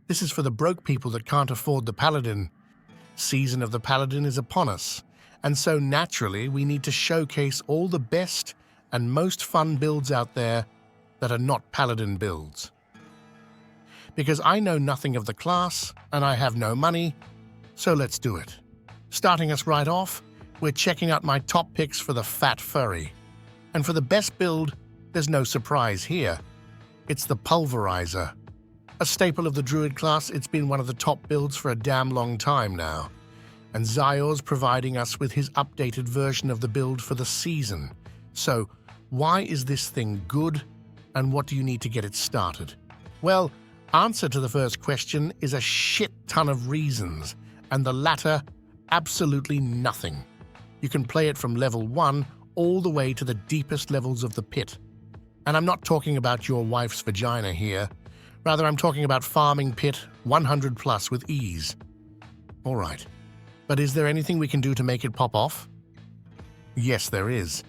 This is for the broke people that can't afford the Paladin. Season of the Paladin is upon us, and so naturally we need to showcase all the best and most fun builds out there that are not Paladin builds. Because I know nothing of the class, and I have no money, so let's do it. Starting us right off, we're checking out my top picks for the Fat Furry. And for the best build, there's no surprise here. It's the Pulverizer. A staple of the Druid class, it's been one of the top builds for a damn long time now. And Zyor's providing us with his updated version of the build for the season. So, why is this thing good, and what do you need to get it started? Well, answer to the first question is a shit ton of reasons, and the latter, absolutely nothing. You can play it from level 1 all the way to the deepest levels of the pit. And I'm not talking about your wife's vagina here. Rather, I'm talking about farming pit 100 plus with ease. Alright, but is there anything we can do to make it pop off? Yes, there is.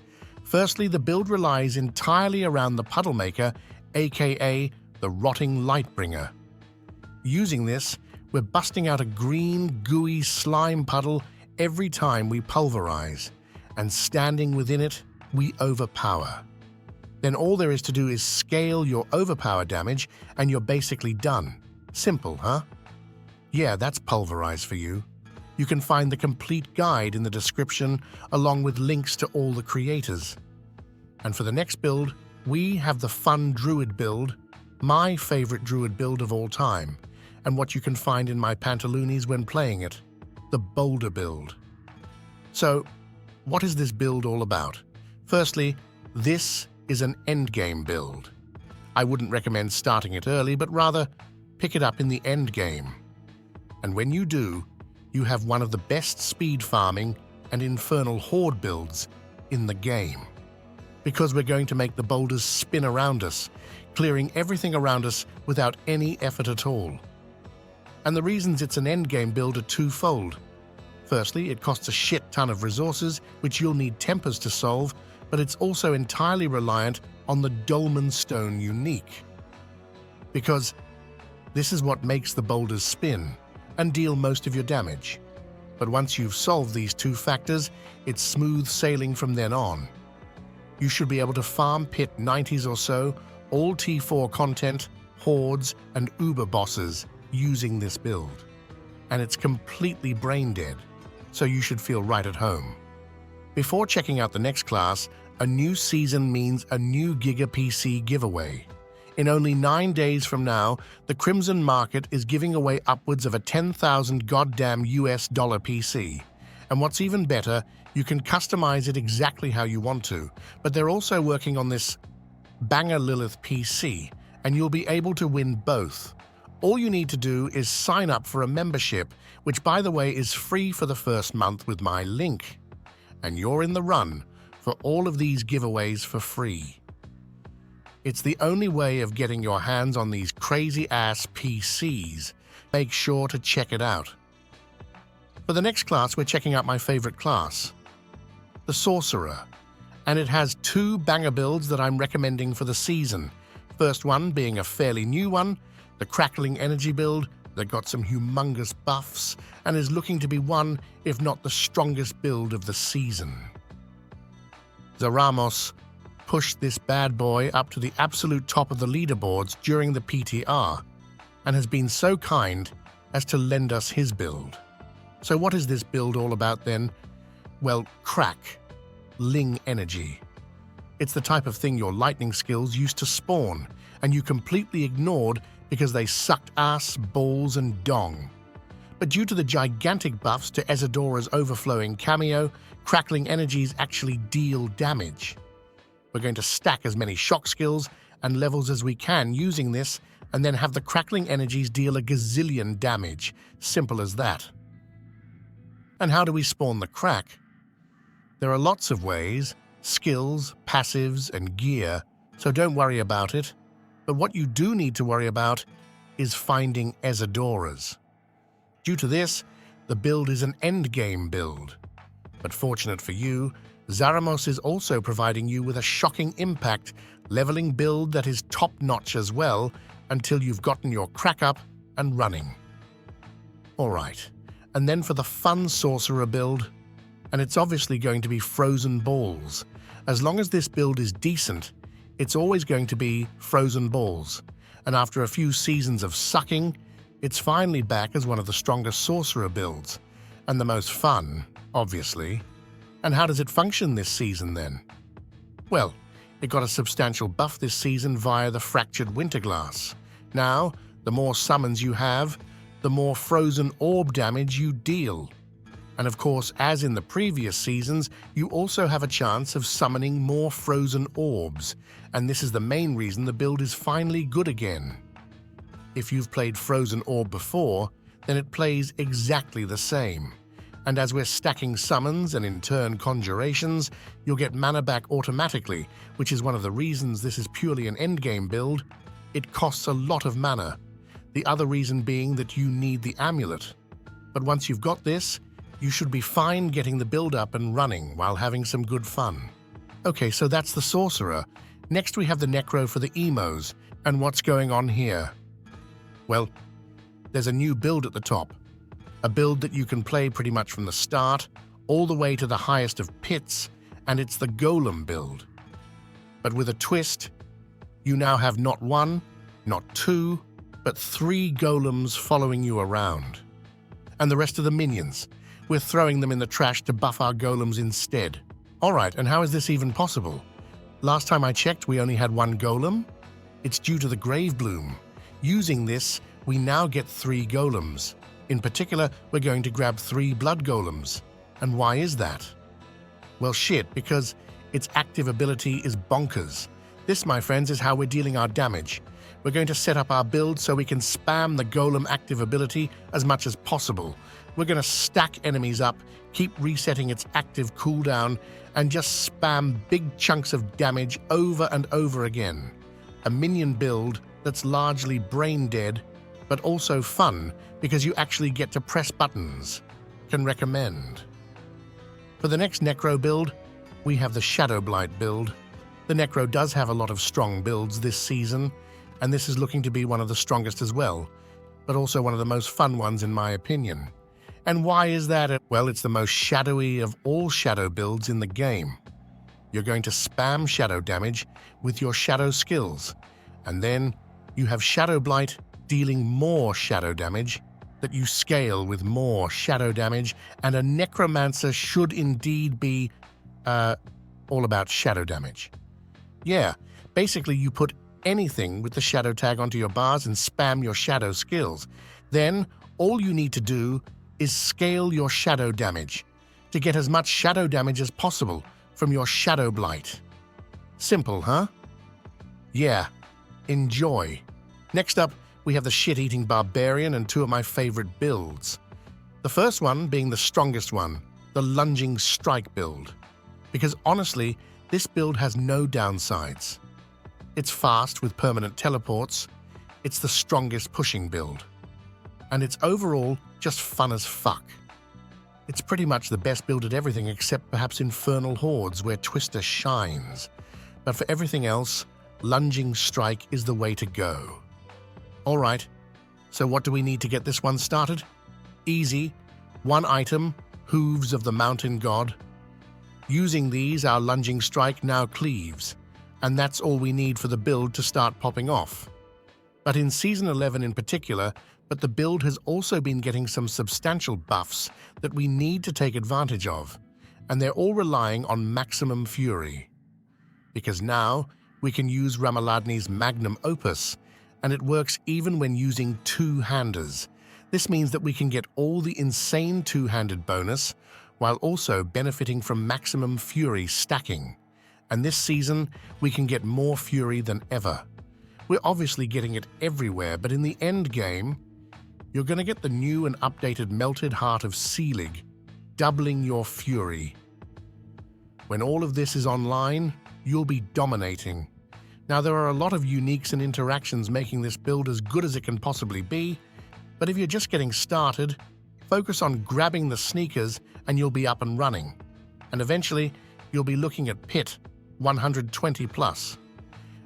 Firstly, the build relies entirely around the Puddle Maker, aka the Rotting Lightbringer. Using this, we're busting out a green, gooey slime puddle every time we pulverize, and standing within it, we overpower. Then all there is to do is scale your overpower damage, and you're basically done. Simple, huh? Yeah, that's Pulverize for you. You can find the complete guide in the description, along with links to all the creators. And for the next build, we have the fun Druid build, my favorite Druid build of all time, and what you can find in my pantaloonies when playing it, the Boulder build. So, what is this build all about? Firstly, this is an endgame build. I wouldn't recommend starting it early, but rather pick it up in the endgame. And when you do, you have one of the best speed farming and infernal horde builds in the game. Because we're going to make the boulders spin around us, clearing everything around us without any effort at all. And the reasons it's an endgame build are twofold. Firstly, it costs a shit ton of resources, which you'll need tempers to solve, but it's also entirely reliant on the Dolmen Stone unique. Because this is what makes the boulders spin and deal most of your damage. But once you've solved these two factors, it's smooth sailing from then on. You should be able to farm pit 90s or so, all T4 content, hordes, and uber bosses using this build. And it's completely brain dead, so you should feel right at home. Before checking out the next class, a new season means a new Giga PC giveaway. In only 9 days from now, the Crimson Market is giving away upwards of a 10,000 goddamn US dollar PC. And what's even better, you can customize it exactly how you want to, but they're also working on this Banger Lilith PC, and you'll be able to win both. All you need to do is sign up for a membership, which by the way is free for the first month with my link. And you're in the run for all of these giveaways for free. It's the only way of getting your hands on these crazy-ass PCs. Make sure to check it out. For the next class, we're checking out my favorite class, the Sorcerer. And it has 2 banger builds that I'm recommending for the season. First one being a fairly new one, the Crackling Energy build that got some humongous buffs and is looking to be one, if not the strongest build of the season. Zaramos pushed this bad boy up to the absolute top of the leaderboards during the PTR and has been so kind as to lend us his build. So what is this build all about then? Well, crack. Ling energy. It's the type of thing your lightning skills used to spawn, and you completely ignored because they sucked ass, balls, and dong. But due to the gigantic buffs to Ezador's overflowing cameo, crackling energies actually deal damage. We're going to stack as many shock skills and levels as we can using this, and then have the crackling energies deal a gazillion damage. Simple as that. And how do we spawn the crack? There are lots of ways, skills, passives, and gear, so don't worry about it. But what you do need to worry about is finding Ezadoras. Due to this, the build is an endgame build. But fortunate for you, Zaramos is also providing you with a shocking impact, leveling build that is top-notch as well, until you've gotten your crack up and running. Alright, and then for the fun sorcerer build, and it's obviously going to be Frozen Balls. As long as this build is decent, it's always going to be Frozen Balls, and after a few seasons of sucking, it's finally back as one of the strongest sorcerer builds, and the most fun, obviously. And how does it function this season then? Well, it got a substantial buff this season via the Fractured Winterglass. Now, the more summons you have, the more frozen orb damage you deal. And of course, as in the previous seasons, you also have a chance of summoning more frozen orbs, and this is the main reason the build is finally good again. If you've played Frozen Orb before, then it plays exactly the same. And as we're stacking summons and in turn conjurations, you'll get mana back automatically, which is one of the reasons this is purely an endgame build. It costs a lot of mana. The other reason being that you need the amulet. But once you've got this, you should be fine getting the build up and running while having some good fun. Okay, so that's the sorcerer. Next we have the Necro for the emos. And what's going on here? Well, there's a new build at the top. A build that you can play pretty much from the start, all the way to the highest of pits, and it's the Golem build. But with a twist, you now have not one, not two, but 3 golems following you around. And the rest of the minions, we're throwing them in the trash to buff our golems instead. Alright, and how is this even possible? Last time I checked, we only had 1 golem. It's due to the Grave Bloom. Using this, we now get 3 golems. In particular, we're going to grab 3 blood golems. And why is that? Well shit, because its active ability is bonkers. This, my friends, is how we're dealing our damage. We're going to set up our build so we can spam the golem active ability as much as possible. We're going to stack enemies up, keep resetting its active cooldown, and just spam big chunks of damage over and over again. A minion build that's largely brain dead, but also fun because you actually get to press buttons. Can recommend. For the next Necro build, we have the Shadow Blight build. The Necro does have a lot of strong builds this season, and this is looking to be one of the strongest as well, but also one of the most fun ones in my opinion. And why is that? Well, it's the most shadowy of all shadow builds in the game. You're going to spam shadow damage with your shadow skills, and then you have Shadow Blight dealing more shadow damage that you scale with more shadow damage, and a Necromancer should indeed be all about shadow damage. Yeah, basically you put anything with the shadow tag onto your bars and spam your shadow skills. Then all you need to do is scale your shadow damage to get as much shadow damage as possible from your Shadow Blight. Simple, huh? Yeah, enjoy. Next up, we have the shit-eating barbarian and 2 of my favorite builds. The first one being the strongest one, the lunging strike build. Because honestly, this build has no downsides. It's fast with permanent teleports, it's the strongest pushing build. And it's overall just fun as fuck. It's pretty much the best build at everything except perhaps Infernal Hordes where Twister shines. But for everything else, lunging strike is the way to go. Alright, so what do we need to get this one started? Easy. 1 item, Hooves of the Mountain God. Using these, our lunging strike now cleaves, and that's all we need for the build to start popping off. But in Season 11 in particular, but the build has also been getting some substantial buffs that we need to take advantage of, and they're all relying on Maximum Fury. Because now, we can use Ramaladni's Magnum Opus, and it works even when using 2-handers. This means that we can get all the insane 2-handed bonus, while also benefiting from Maximum Fury stacking. And this season, we can get more Fury than ever. We're obviously getting it everywhere, but in the end game, you're going to get the new and updated Melted Heart of Seelig, doubling your Fury. When all of this is online, you'll be dominating. Now, there are a lot of uniques and interactions making this build as good as it can possibly be, but if you're just getting started, focus on grabbing the sneakers and you'll be up and running. And eventually, you'll be looking at Pit 120 plus.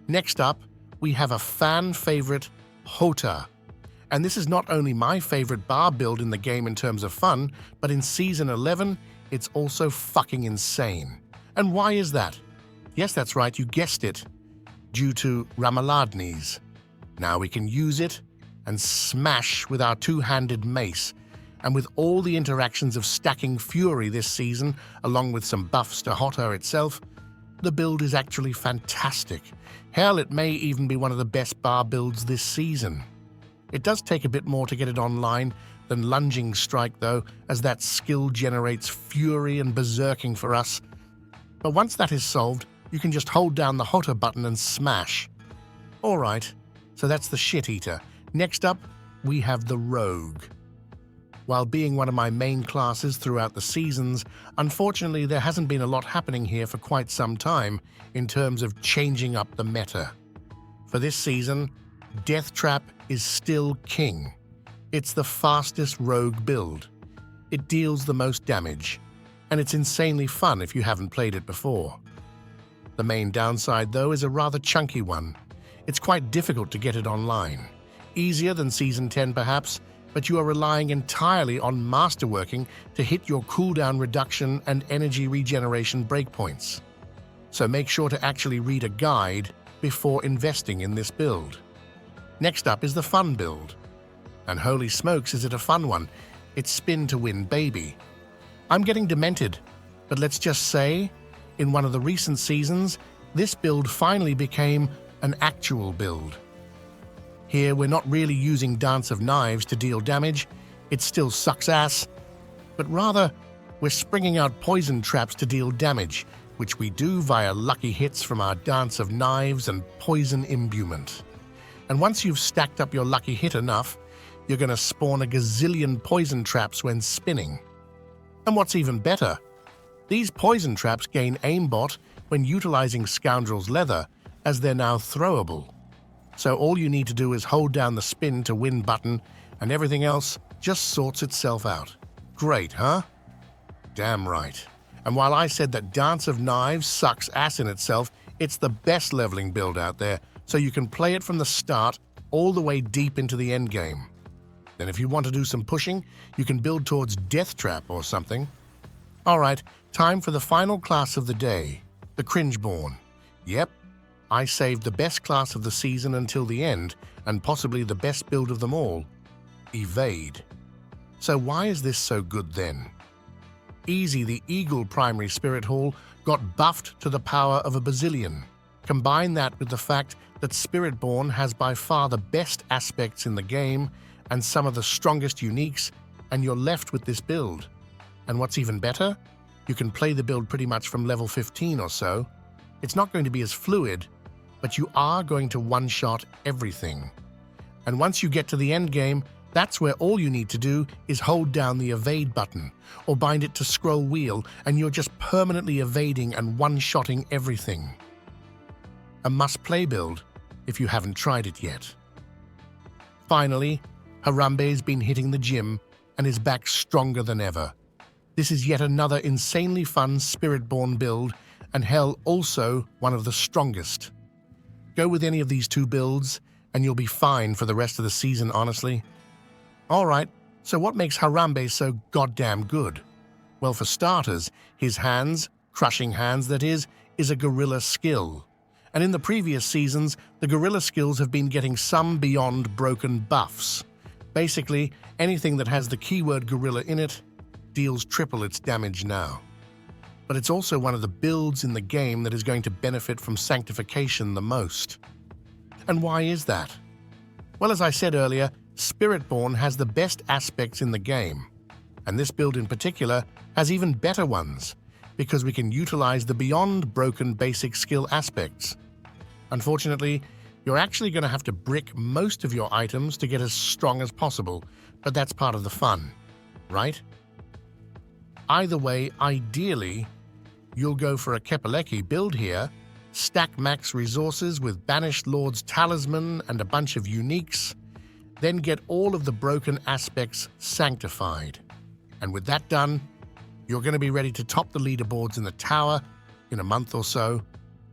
Next up, we have a fan favorite, Hota. And this is not only my favorite Barb build in the game in terms of fun, but in Season 11, it's also fucking insane. And why is that? Yes, that's right, you guessed it. Due to Ramaladni's. Now we can use it and smash with our two-handed mace. And with all the interactions of stacking Fury this season, along with some buffs to Hotter itself, the build is actually fantastic. Hell, it may even be one of the best Barb builds this season. It does take a bit more to get it online than Lunging Strike though, as that skill generates fury and berserking for us. But once that is solved, you can just hold down the Hotter button and smash. Alright, so that's the Shit Eater. Next up, we have the Rogue. While being one of my main classes throughout the seasons, unfortunately there hasn't been a lot happening here for quite some time in terms of changing up the meta. For this season, Death Trap is still king. It's the fastest rogue build. It deals the most damage, and it's insanely fun if you haven't played it before. The main downside, though, is a rather chunky one. It's quite difficult to get it online. Easier than Season 10 perhaps, but you are relying entirely on masterworking to hit your cooldown reduction and energy regeneration breakpoints. So make sure to actually read a guide before investing in this build. Next up is the fun build. And holy smokes, is it a fun one. It's spin to win, baby. I'm getting demented, but let's just say, in one of the recent seasons, this build finally became an actual build. Here, we're not really using Dance of Knives to deal damage, it still sucks ass, but rather, we're springing out poison traps to deal damage, which we do via lucky hits from our Dance of Knives and Poison Imbuement. And once you've stacked up your lucky hit enough, you're going to spawn a gazillion poison traps when spinning. And what's even better, these poison traps gain aimbot when utilizing Scoundrel's Leather, as they're now throwable. So all you need to do is hold down the spin to win button, and everything else just sorts itself out. Great, huh? Damn right. And while I said that Dance of Knives sucks ass in itself, it's the best leveling build out there, so you can play it from the start all the way deep into the endgame. Then if you want to do some pushing, you can build towards Death Trap or something. Alright, time for the final class of the day, the Cringeborn. Yep, I saved the best class of the season until the end, and possibly the best build of them all, Evade. So why is this so good then? Easy, the Eagle primary Spirit Hall got buffed to the power of a bazillion. Combine that with the fact that Spiritborn has by far the best aspects in the game and some of the strongest uniques, and you're left with this build. And what's even better? You can play the build pretty much from level 15 or so. It's not going to be as fluid, but you are going to one-shot everything. And once you get to the end game, that's where all you need to do is hold down the evade button, or bind it to scroll wheel, and you're just permanently evading and one-shotting everything. A must-play build, if you haven't tried it yet. Finally, Harambe's been hitting the gym and is back stronger than ever. This is yet another insanely fun Spiritborn build, and hell, also one of the strongest. Go with any of these two builds, and you'll be fine for the rest of the season, honestly. Alright, so what makes Harambe so goddamn good? Well, for starters, his hands, crushing hands that is a gorilla skill. And in the previous seasons, the gorilla skills have been getting some beyond broken buffs. Basically, anything that has the keyword gorilla in it deals triple its damage now. But it's also one of the builds in the game that is going to benefit from sanctification the most. And why is that? Well, as I said earlier, Spiritborn has the best aspects in the game, and this build in particular has even better ones, because we can utilize the beyond broken basic skill aspects. Unfortunately, you're actually going to have to brick most of your items to get as strong as possible, but that's part of the fun, right? Either way, ideally, you'll go for a Kepaleki build here, stack max resources with Banished Lord's Talisman and a bunch of uniques, then get all of the broken aspects sanctified. And with that done, you're going to be ready to top the leaderboards in the tower in a month or so.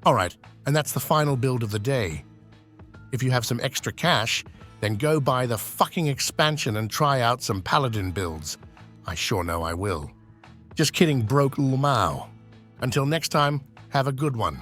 Alright, and that's the final build of the day. If you have some extra cash, Then go buy the fucking expansion and try out some paladin builds. I sure know I will. Just kidding, broke Mao. Until next time, have a good one.